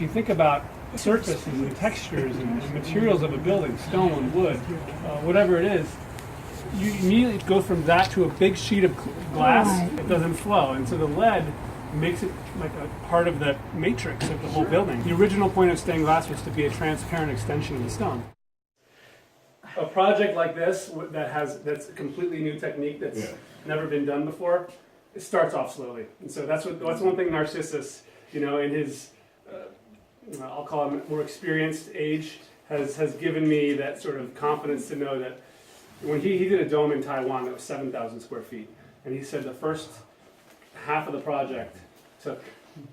you think about surfaces and textures and materials of a building, stone, wood, whatever it is, you immediately go from that to a big sheet of glass. Right. It doesn't flow, and so the lead makes it like a part of the matrix of the whole building. The original point of stained glass was to be a transparent extension of the stone. A project like this that's a completely new technique that's never been done before, it starts off slowly, and so that's one thing Narcissus, in his I'll call him more experienced age, has given me that sort of confidence to know that when he did a dome in Taiwan that was 7,000 square feet, and he said the first half of the project took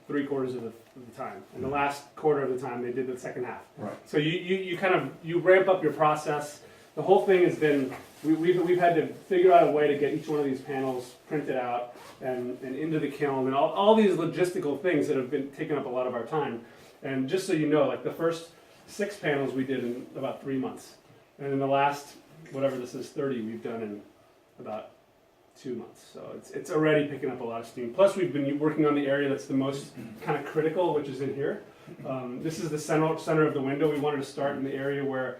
3/4 of the time, and the last quarter of the time they did the second half. Right. So you ramp up your process. The whole thing has been we've had to figure out a way to get each one of these panels printed out and into the kiln and all these logistical things that have been taking up a lot of our time. And just so you know, like the first 6 panels we did in about 3 months, and then the last whatever this is 30 we've done in about 2 months. So it's already picking up a lot of steam. Plus we've been working on the area that's the most kind of critical, which is in here. This is the center of the window. We wanted to start in the area where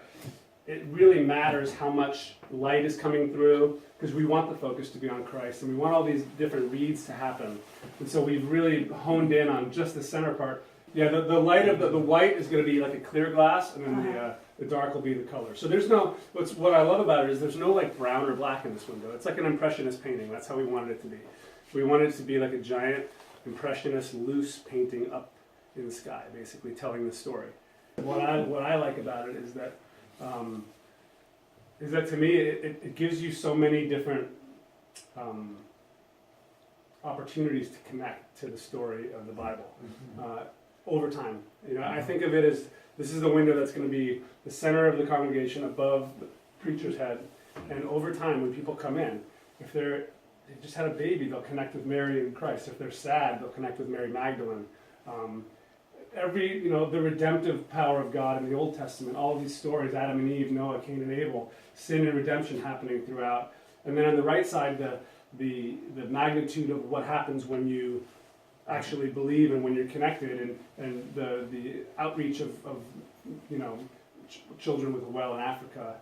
it really matters how much light is coming through, because we want the focus to be on Christ, and we want all these different reads to happen. And so we've really honed in on just the center part. Yeah, the light of the white is going to be like a clear glass, and then the dark will be the color. So there's no, what I love about it is there's no like brown or black in this window. It's like an impressionist painting. That's how we wanted it to be. We wanted it to be like a giant impressionist loose painting up in the sky, basically telling the story. What I like about it is that to me it gives you so many different opportunities to connect to the story of the Bible over time. I think of it as this is the window that's going to be the center of the congregation above the preacher's head, and over time when people come in, if they just had a baby, they'll connect with Mary and Christ. If they're sad, they'll connect with Mary Magdalene. The redemptive power of God in the Old Testament, all of these stories, Adam and Eve, Noah, Cain and Abel, sin and redemption happening throughout. And then on the right side, the magnitude of what happens when you actually believe and when you're connected, and the outreach of children with a well in Africa.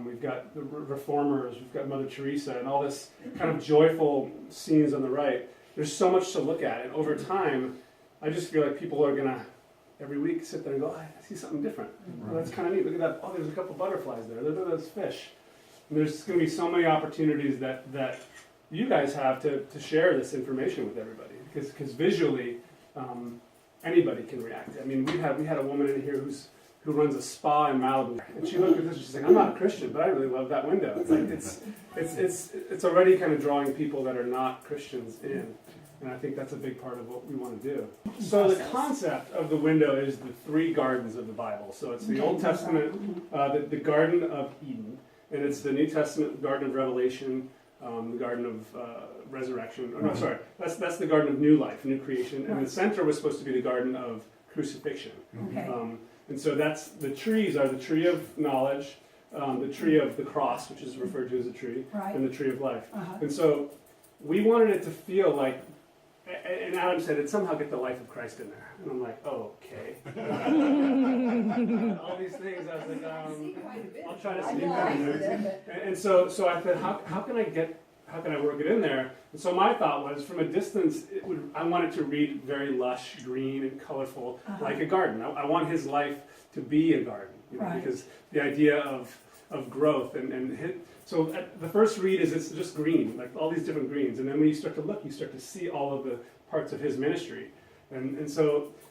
We've got the reformers, we've got Mother Teresa, and all this kind of joyful scenes on the right. There's so much to look at, and over time, I just feel like people are gonna every week sit there and go, I see something different. Right. Well, that's kind of neat. Look at that. Oh, there's a couple butterflies there. Look at those fish. And there's going to be so many opportunities that you guys have to share this information with everybody, because visually anybody can react. I mean, we had a woman in here who runs a spa in Malibu, and she looked at this and she's like, I'm not a Christian, but I really love that window. It's like it's already kind of drawing people that are not Christians in. And I think that's a big part of what we want to do. So the concept of the window is the 3 gardens of the Bible. So it's the Old Testament, the Garden of Eden, and it's the New Testament Garden of Revelation, the Garden of Resurrection. Oh, no, sorry, that's the Garden of New Life, New Creation, and the center was supposed to be the Garden of Crucifixion. Okay. And so the trees are the tree of knowledge, the tree of the cross, which is referred to as a tree, and the tree of life. And so we wanted it to feel like. And Adam said, it somehow get the life of Christ in there. And I'm like, oh, okay. All these things, I was like, I'll try to see that in there. And so I said, how can I work it in there? And so my thought was, from a distance, I want it to read very lush, green, and colorful, like a garden. I want his life to be a garden, because the idea of growth so the first read is it's just green, like all these different greens, and then when you start to look, you start to see all of the parts of his ministry, and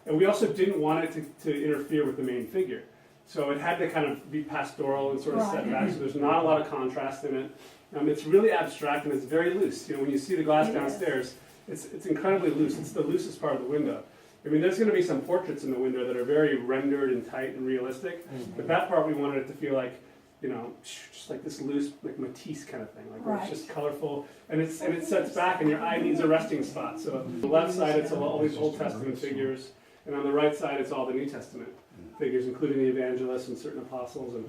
we also didn't want it to interfere with the main figure, so it had to kind of be pastoral and sort of set back. So there's not a lot of contrast in it. It's really abstract and it's very loose. When you see the glass downstairs, it's incredibly loose. It's the loosest part of the window. I mean, there's going to be some portraits in the window that are very rendered and tight and realistic, but that part we wanted it to feel like, just like this loose, like Matisse kind of thing, like where it's just colorful, and it sets back, and your eye needs a resting spot. So on the left side, it's all these Old Testament figures, and on the right side, it's all the New Testament figures, including the evangelists and certain apostles. And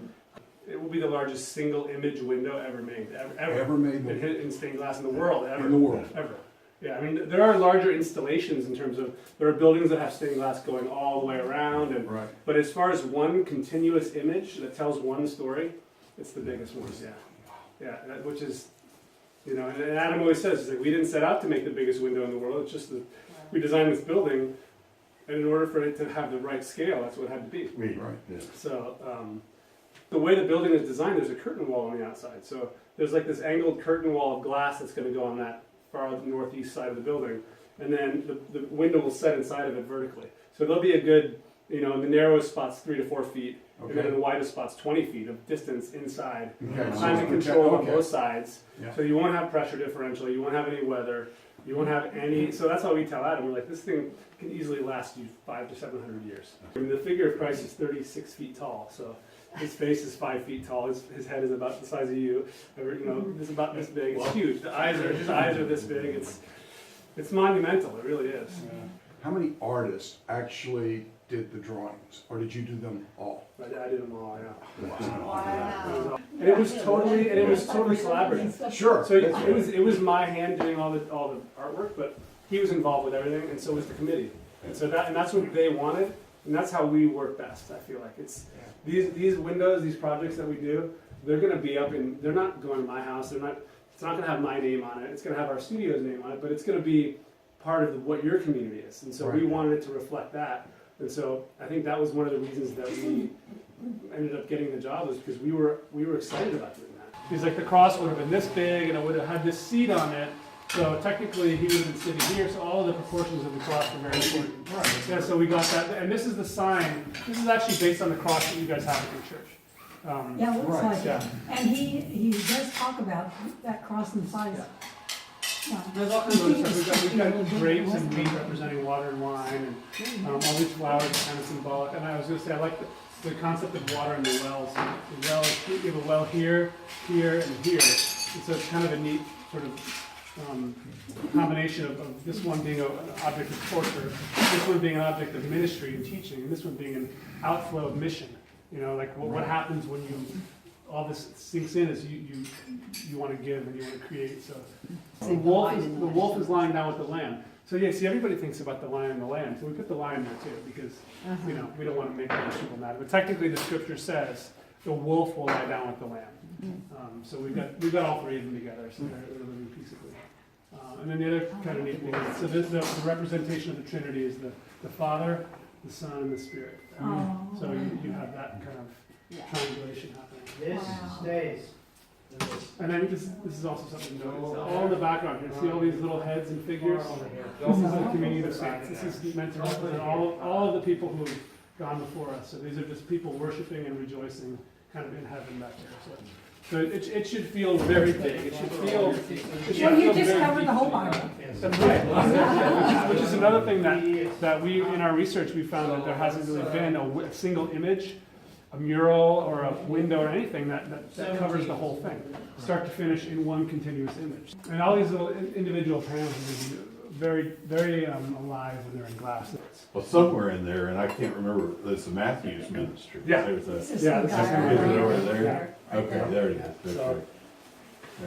it will be the largest single image window ever made, ever made in stained glass in the world, ever. In the world. Ever. Yeah, I mean, there are larger installations in terms of, there are buildings that have stained glass going all the way around, and Right. but as far as one continuous image that tells one story, it's the biggest one, yeah. Yeah, which is, you know, and Adam always says, he's like, we didn't set out to make the biggest window in the world, it's just that we designed this building, and in order for it to have the right scale, that's what it had to be. Right. Yeah. So, the way the building is designed, there's a curtain wall on the outside. So there's like this angled curtain wall of glass that's going to go on that far northeast side of the building. And then the window will set inside of it vertically. So there'll be a good, you know, in the narrowest spots, 3 to 4 feet. And then in the widest spots, 20 feet of distance inside. Okay. Climate control on Okay. both sides. Yeah. So you won't have pressure differential, you won't have any weather, you won't have any, so that's how we tell Adam, we're like, this thing can easily last you 500 to 700 years. I mean, the figure of Christ is 36 feet tall, so his face is 5 feet tall, his head is about the size of you, or, you know, it's about this big, it's huge, his eyes are this big, it's monumental, it really is. How many artists actually did the drawings, or did you do them all? I did them all, yeah. Wow. And it was totally collaborative. Sure. So it was my hand doing all the artwork, but he was involved with everything, and so was the committee. And so that's what they wanted, and that's how we work best. I feel like it's these windows, these projects that we do. They're going to be up in. They're not going to my house. They're not. It's not going to have my name on it. It's going to have our studio's name on it, but it's going to be part of what your community is. And so we wanted it to reflect that. And so I think that was one of the reasons that we ended up getting the job, was because we were excited about doing that. He's like, the cross would have been this big and it would have had this seat on it. So technically he would have been sitting here, so all of the proportions of the cross were very important. Right. Yeah, so we got that, and this is the sign. This is actually based on the cross that you guys have at your church. Yeah, it looks Right, like yeah. it. And he does talk about that cross and size. Yeah. There's all kinds of other stuff. We've got grapes and wheat representing water and wine, and all these flowers are kind of symbolic. And I was going to say, I like the concept of water in the wells. So the well, you have a well here, here, and here. And so it's kind of a neat sort of combination of this one being an object of torture, this one being an object of ministry and teaching, and this one being an outflow of mission. You know, like what happens when you, all this sinks in is you want to give and you want to create. So the wolf is lying down with the lamb. So yeah, see, everybody thinks about the lion and the lamb. So we put the lion there too, because you know, we don't want to make other people mad. But technically the scripture says the wolf will lie down with the lamb. So we've got all three of them together, so they're living peaceably. And then the other kind of neat thing is, so the representation of the Trinity is the Father, the Son, and the Spirit. So you have that kind of triangulation happening. This stays. And then this is also something to note. All in the background here, see all these little heads and figures? This is the community of saints. This is meant to represent all of the people who have gone before us. So these are just people worshiping and rejoicing kind of in heaven back there. So it should feel very big. It should feel. Well, you just covered the whole Bible. That's right. Which is another thing that we, in our research, we found that there hasn't really been a single image, a mural, or a window, or anything that covers the whole thing, start to finish in one continuous image. And all these little individual panels are very, very alive when they're in glass. Well, somewhere in there, and I can't remember, there's the Matthews Ministry. Yeah. There's a, Yeah, this is gonna be is it over right there? Okay, there it is. That's So- right.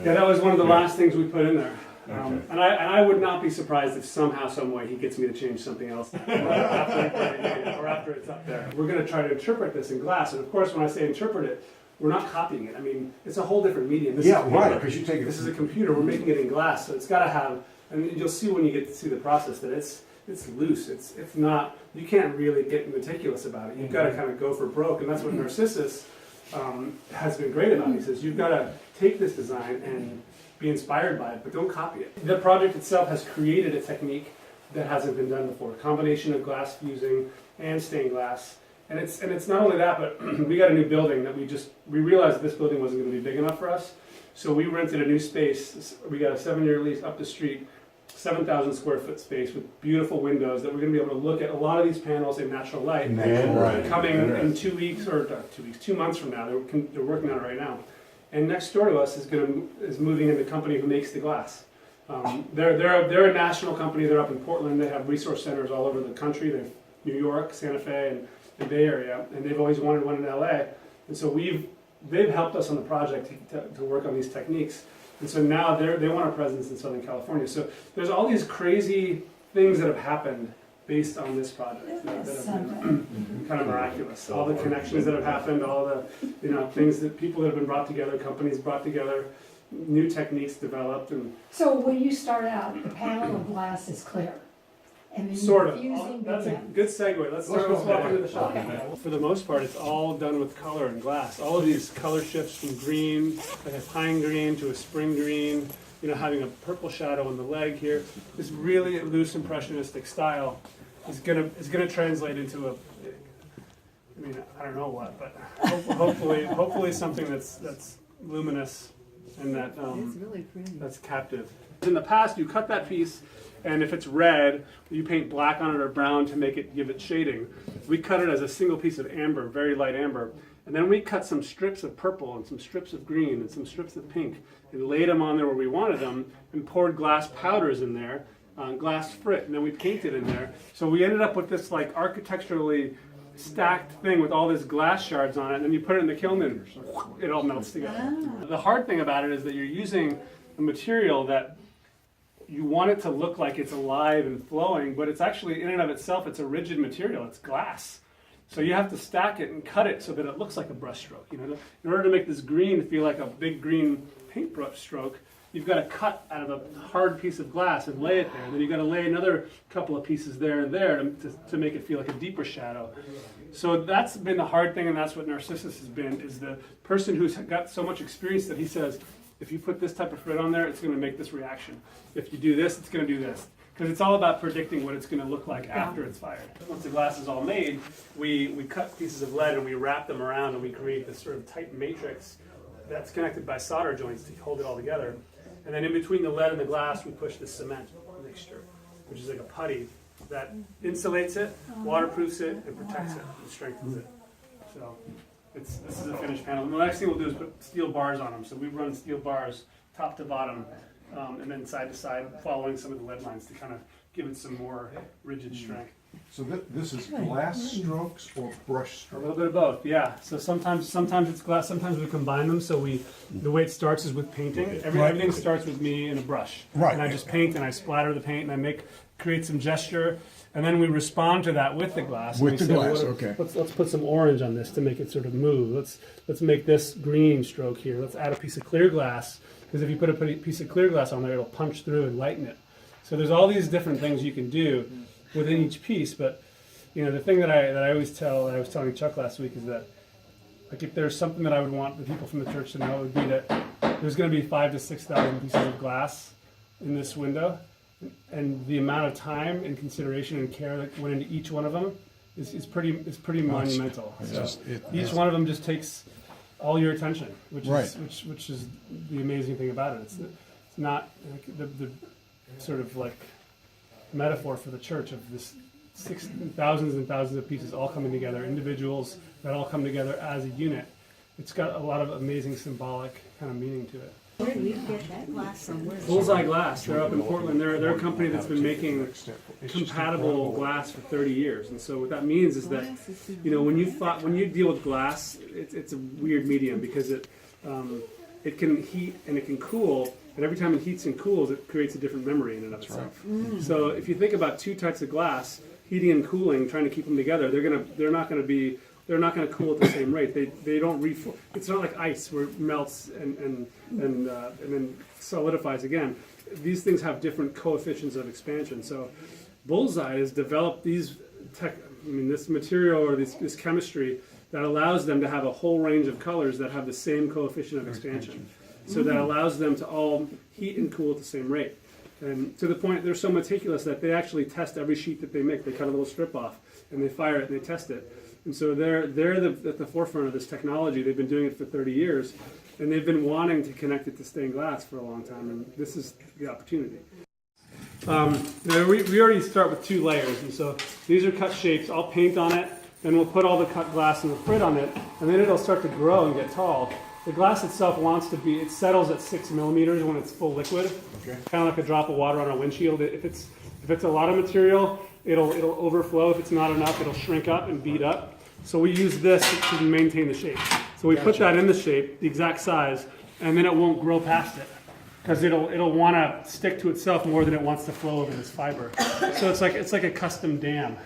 Yeah, that was one of the last things we put in there. Okay. And I would not be surprised if somehow, some way, he gets me to change something else after it's up there. We're going to try to interpret this in glass, and of course, when I say interpret it, we're not copying it. I mean, it's a whole different medium. This is Yeah, paper. right, because you take it. This is a computer. We're making it in glass, so it's got to have. And you'll see when you get to see the process that it's loose. It's not. You can't really get meticulous about it. You've got to kind of go for broke, and that's what Narcissus has been great about. He says you've got to take this design and be inspired by it, but don't copy it. The project itself has created a technique that hasn't been done before. A combination of glass fusing and stained glass. And it's not only that, but we got a new building that we realized this building wasn't going to be big enough for us. So we rented a new space. We got a 7-year lease up the street, 7,000 square foot space with beautiful windows that we're going to be able to look at a lot of these panels in natural light. Natural light. Coming in 2 weeks, or 2 months from now. They're working on it right now. And next door to us is moving in the company who makes the glass. They're a national company. They're up in Portland. They have resource centers all over the country. They have New York, Santa Fe, and the Bay Area, and they've always wanted one in LA. And so they've helped us on the project to work on these techniques. And so now they want a presence in Southern California. So there's all these crazy things that have happened based on this project that have been kind of miraculous. All the connections that have happened, all the things that people that have been brought together, companies brought together, new techniques developed, and So when you start out, the panel of glass is clear. And then sort you're of. fusing That's a together. good segue. Let's walk into the shop. For the most part, it's all done with color and glass. All of these color shifts from green, like a pine green to a spring green, having a purple shadow on the leg here. This really loose impressionistic style is gonna translate into I don't know what, but hopefully something that's luminous and that It's really pretty. that's captive. In the past, you cut that piece, and if it's red, you paint black on it or brown to give it shading. We cut it as a single piece of amber, very light amber, and then we cut some strips of purple and some strips of green and some strips of pink and laid them on there where we wanted them and poured glass powders in there, glass frit, and then we painted in there. So we ended up with this like architecturally stacked thing with all these glass shards on it, and then you put it in the kiln and it all melts together. The hard thing about it is that you're using a material that you want it to look like it's alive and flowing, but it's actually in and of itself, it's a rigid material, it's glass. So you have to stack it and cut it so that it looks like a brush stroke. In order to make this green feel like a big green paintbrush stroke, you've got to cut out of a hard piece of glass and lay it there. And then you've got to lay another couple of pieces there and there to make it feel like a deeper shadow. So that's been the hard thing, and that's what Narcissus has been, is the person who's got so much experience that he says, if you put this type of frit on there, it's going to make this reaction. If you do this, it's going to do this. Because it's all about predicting what it's going to look like after it's fired. Once the glass is all made, we cut pieces of lead and we wrap them around and we create this sort of tight matrix that's connected by solder joints to hold it all together. And then in between the lead and the glass, we push the cement mixture, which is like a putty that insulates it, waterproofs it, and protects it and strengthens it. So this is a finished panel. And the next thing we'll do is put steel bars on them. So we run steel bars top to bottom and then side to side, following some of the lead lines to kind of give it some more rigid strength. So this is glass strokes or brush A strokes? little bit of both, yeah. So sometimes it's glass, sometimes we combine them. So the way it starts is with painting. Everything starts with me and a brush. Right. And I just paint and I splatter the paint and I create some gesture. And then we respond to that with the glass. With And we the say, glass, well, okay. Let's put some orange on this to make it sort of move. Let's make this green stroke here. Let's add a piece of clear glass, because if you put a piece of clear glass on there, it'll punch through and lighten it. So there's all these different things you can do within each piece. But the thing that I always tell, and I was telling Chuck last week, is that like if there's something that I would want the people from the church to know, it would be that there's going to be 5,000 to 6,000 pieces of glass in this window. And the amount of time and consideration and care that went into each one of them is pretty monumental. So each one of them just takes all your attention, which is the amazing thing about it. It's not like the sort of like metaphor for the church of this thousands and thousands of pieces all coming together, individuals that all come together as a unit. It's got a lot of amazing symbolic kind of meaning to it. Where do you get that glass from? Where? Bullseye Glass, they're up in Portland. They're a company that's been making compatible glass for 30 years. And so what that means is that, when you deal with glass, it's a weird medium because it can heat and it can cool, and every time it heats and cools, it creates a different memory in and of itself. So if you think about two types of glass, heating and cooling, trying to keep them together, they're not going to cool at the same rate. They don't reform. It's not like ice where it melts and then solidifies again. These things have different coefficients of expansion. So Bullseye has developed this material or this chemistry that allows them to have a whole range of colors that have the same coefficient of expansion. So that allows them to all heat and cool at the same rate. And to the point, they're so meticulous that they actually test every sheet that they make. They cut a little strip off and they fire it and they test it. And so they're at the forefront of this technology. They've been doing it for 30 years, and they've been wanting to connect it to stained glass for a long time, and this is the opportunity. We already start with 2 layers, and so these are cut shapes. I'll paint on it, then we'll put all the cut glass and the frit on it, and then it'll start to grow and get tall. The glass itself it settles at 6 millimeters when it's full liquid, kind of like a drop of water on a windshield. If it's a lot of material, it'll overflow. If it's not enough, it'll shrink up and bead up. So we use this to maintain the shape. So we put that in the shape, the exact size, and then it won't grow past it. because it'll want to stick to itself more than it wants to flow over this fiber. So it's like a custom dam.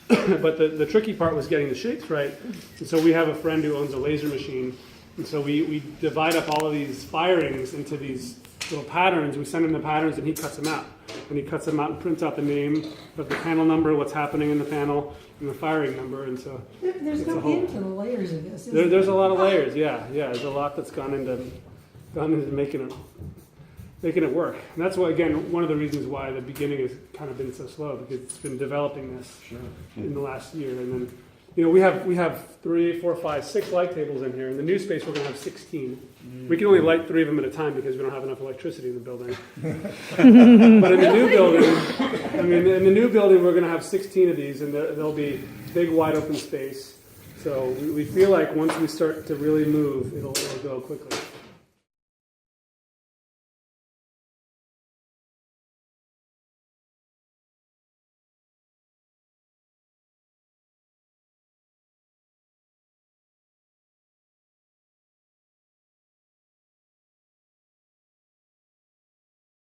But the tricky part was getting the shapes right. And so we have a friend who owns a laser machine, and so we divide up all of these firings into these little patterns. We send him the patterns, and he cuts them out. And he cuts them out and prints out the name of the panel number, what's happening in the panel, and the firing number. And so There's It's a no whole- end to the layers of this. is there's a lot of layers. Yeah. There's a lot that's gone into making it work. And that's why, again, one of the reasons why the beginning has kind of been so slow, because it's been developing this in the last year. And then, we have 3, 4, 5, 6 light tables in here. In the new space, we're going to have 16. We can only light 3 of them at a time because we don't have enough electricity in the building. But in the new building, we're going to have 16 of these, and there'll be big, wide open space. So we feel like once we start to really move, it'll go quickly.